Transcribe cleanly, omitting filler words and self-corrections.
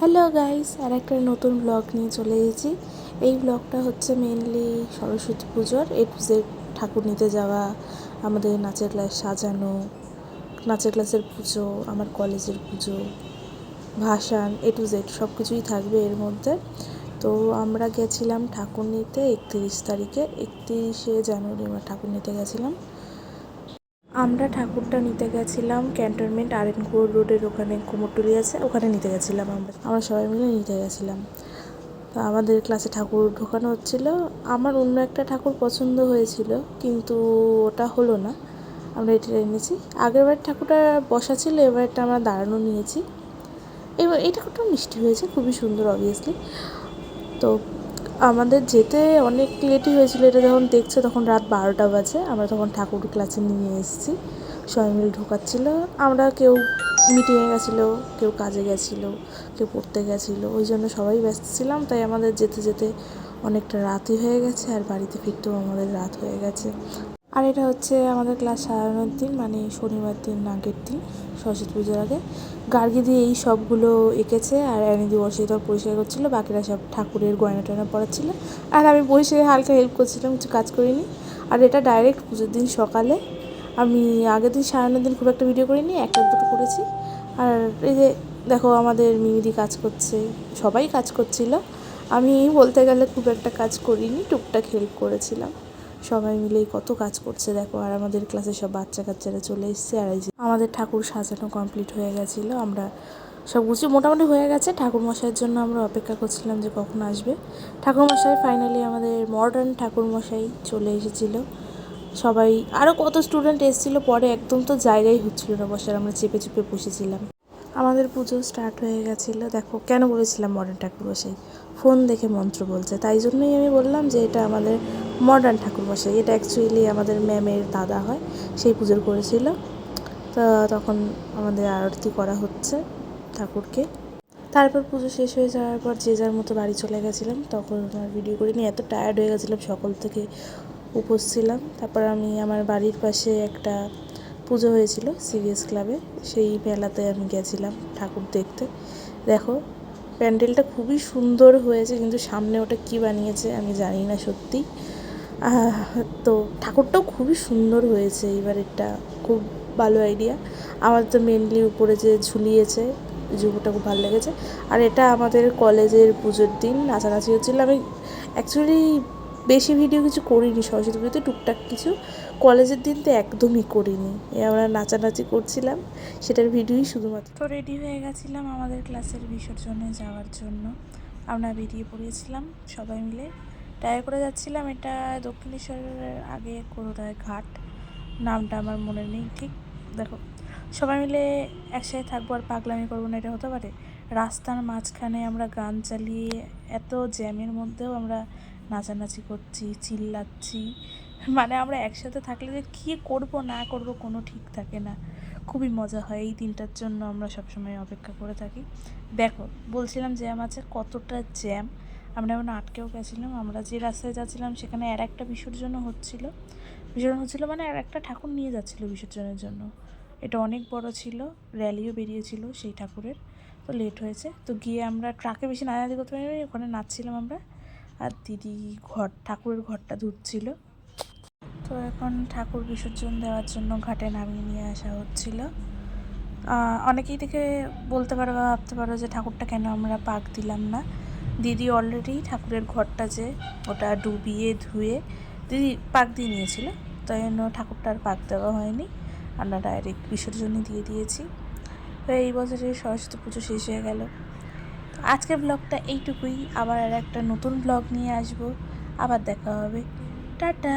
Hello guys, আর একটা নতুন blog নিয়ে চলে এসেছি। এই ব্লগটা হচ্ছে মেনলি সরস্বতী পুজোর A to Z ঠাকুর নিতে যাওয়া, আমাদের নাচের ক্লাস সাজানো, নাচের ক্লাসের পুজো, আমার কলেজের পুজো, ভাসান A to Z সব কিছুই থাকবে এর মধ্যে। তো আমরা গেছিলাম ঠাকুর নিতে 31 তারিখে, 31শে জানুয়ারি আমরা ঠাকুর নিতে গেছিলাম। আমরা ঠাকুরটা নিতে গেছিলাম ক্যান্টনমেন্ট RN রোডের ওখানে কুমোরটুলি আছে, ওখানে নিতে গেছিলাম। আমরা সবাই মিলে নিতে গেছিলাম। তো আমাদের ক্লাসে ঠাকুর ঢোকানো হচ্ছিল। আমার অন্য একটা ঠাকুর পছন্দ হয়েছিল, কিন্তু ওটা হলো না, আমরা এটা এনেছি। আগেরবার ঠাকুরটা বসা ছিল, এবারটা আমরা দাঁড়ানো নিয়েছি। এবার এই ঠাকুরটাও মিষ্টি হয়েছে, খুবই সুন্দর অবভিয়াসলি। তো আমাদের যেতে অনেক লেটই হয়েছিল। এটা যখন দেখছে তখন রাত 12টা বাজে। আমরা তখন ঠাকুর ক্লাসে নিয়ে এসেছি, সবাই মিলে ঢোকাচ্ছিল। আমরা কেউ মিটিংয়ে গেছিলো, কেউ কাজে গেছিলো, কেউ পড়তে গেছিলো, ওই জন্য সবাই ব্যস্ত ছিলাম। তাই আমাদের যেতে যেতে অনেকটা রাতই হয়ে গেছে, আর বাড়িতে ফিরতেও আমাদের রাত হয়ে গেছে। আর এটা হচ্ছে আমাদের ক্লাস সারানোর দিন, মানে শনিবার দিন, আগের দিন, সরস্বতী পুজোর আগে। গার্গি দিয়ে এই সবগুলো এঁকেছে, আর অ্যানিদি বসে তো পরিষ্কার করছিলো, বাকিরা সব ঠাকুরের গয়না টয়না পড়াচ্ছিলো, আর আমি বসে হালকা হেল্প করছিলাম, কিছু কাজ করিনি। আর এটা ডাইরেক্ট পুজোর দিন সকালে। আমি আগের দিন সারানোর দিন খুব একটা ভিডিও করিনি, একটা দুটো করেছি। আর এই যে দেখো, আমাদের মিমিদি কাজ করছে, সবাই কাজ করছিল। আমি বলতে গেলে খুব একটা কাজ করিনি, টুকটাক হেল্প করেছিলাম। সবাই মিলেই কত কাজ করছে দেখো। আর আমাদের ক্লাসে সব বাচ্চা কাচ্চারা চলে এসছে। আর এই যে আমাদের ঠাকুর সাজানো কমপ্লিট হয়ে গেছিলো, আমরা সব কিছু মোটামুটি হয়ে গেছে। ঠাকুরমশাইয়ের জন্য আমরা অপেক্ষা করছিলাম যে কখন আসবে ঠাকুরমশাই। ফাইনালি আমাদের মডার্ন ঠাকুরমশাই চলে এসেছিলো। সবাই আরও কত স্টুডেন্ট এসেছিলো, পরে একদম তো জায়গাই হচ্ছিলো না বসার, আমরা চেপে চেপে বসেছিলাম। আমাদের পুজো স্টার্ট হয়ে গেছিলো। দেখো, কেন বলেছিলাম মডার্ন ঠাকুরমশাই, ফোন দেখে মন্ত্র বলছে, তাই জন্যই আমি বললাম যে এটা আমাদের মডার্ন ঠাকুরমশাই। এটা অ্যাকচুয়ালি আমাদের ম্যামের দাদা হয়, সেই পুজোর করেছিল। তো তখন আমাদের আরতি করা হচ্ছে ঠাকুরকে। তারপর পুজো শেষ হয়ে যাওয়ার পর যে যার মতো বাড়ি চলে গেছিলাম। তখন আর ভিডিও করিনি, এত টায়ার্ড হয়ে গেছিলাম, সকাল থেকে উপোস ছিলাম। তারপর আমি আমার বাড়ির পাশে একটা পুজো হয়েছিল CVS ক্লাবে, সেই মেলাতে আমি গেছিলাম ঠাকুর দেখতে। দেখো, প্যান্ডেলটা খুবই সুন্দর হয়েছে, কিন্তু সামনে ওটা কী বানিয়েছে আমি জানি না সত্যি। তো ঠাকুরটাও খুবই সুন্দর হয়েছে এবারেরটা, খুব ভালো আইডিয়া। আমার তো মেনলি উপরে যে ঝুলিয়েছে ঝুঁকুটা খুব ভালো লেগেছে। আর এটা আমাদের কলেজের পুজোর দিন নাচানাচি হচ্ছিলো। আমি অ্যাকচুয়ালি বেশি ভিডিও কিছু করিনি সরস্বতী পুজোতে, টুকটাক কিছু। কলেজের দিন তো একদমই করিনি, আমরা নাচানাচি করছিলাম, সেটার ভিডিওই শুধুমাত্র। তো রেডি হয়ে গেছিলাম আমাদের ক্লাসের বিসর্জনে যাওয়ার জন্য। আমরা বেরিয়ে পড়েছিলাম সবাই মিলে, টায়ার করে যাচ্ছিলাম। এটা দক্ষিণেশ্বরের আগে কোথায় ঘাট, নামটা আমার মনে নেই ঠিক। দেখো, সবাই মিলে একসাথে থাকবো আর পাগলামি করবো না, এটা হতে পারে? রাস্তার মাঝখানে আমরা গান চালিয়ে, এত জ্যামের মধ্যেও আমরা নাচানাচি করছি, চিল্লাচ্ছি। মানে আমরা একসাথে থাকলে যে কী করবো না করবো কোনো ঠিক থাকে না। খুবই মজা হয়, এই দিনটার জন্য আমরা সবসময় অপেক্ষা করে থাকি। দেখো, বলছিলাম জ্যাম আছে, কতটা জ্যাম। আমরা এখন আটকেও গেছিলাম। আমরা যে রাস্তায় যাচ্ছিলাম সেখানে আর একটা বিসর্জন হচ্ছিলো মানে আর একটা ঠাকুর নিয়ে যাচ্ছিলো বিসর্জনের জন্য। এটা অনেক বড় ছিল, র্যালিও বেরিয়েছিল সেই ঠাকুরের। তো লেট হয়েছে, তো গিয়ে আমরা ট্রাকে বেশি নাচানাচি করতে পারিনি, ওখানে নাচছিলাম আমরা। আর দিদি ঠাকুরের ঘরটা ধুচ্ছিল। তো এখন ঠাকুর বিসর্জন দেওয়ার জন্য ঘাটে নামিয়ে নিয়ে আসা হচ্ছিল। অনেকেই দেখে বলতে পারো বা ভাবতে পারো যে ঠাকুরটা কেন আমরা পাক দিলাম না। দিদি অলরেডি ঠাকুরের ঘরটা যে ওটা ডুবিয়ে ধুয়ে দিদি পাক দিয়ে নিয়েছিল, তাই জন্য ঠাকুরটা আর পাক দেওয়া হয়নি, আমরা ডাইরেক্ট বিসর্জনই দিয়ে দিয়েছি। তো এই বছরের সরস্বতী পুজো শেষ হয়ে গেল। আজকের ব্লগটা এইটুকুই, আবার আর একটা নতুন ব্লগ নিয়ে আসবো, আবার দেখা হবে, টাটা।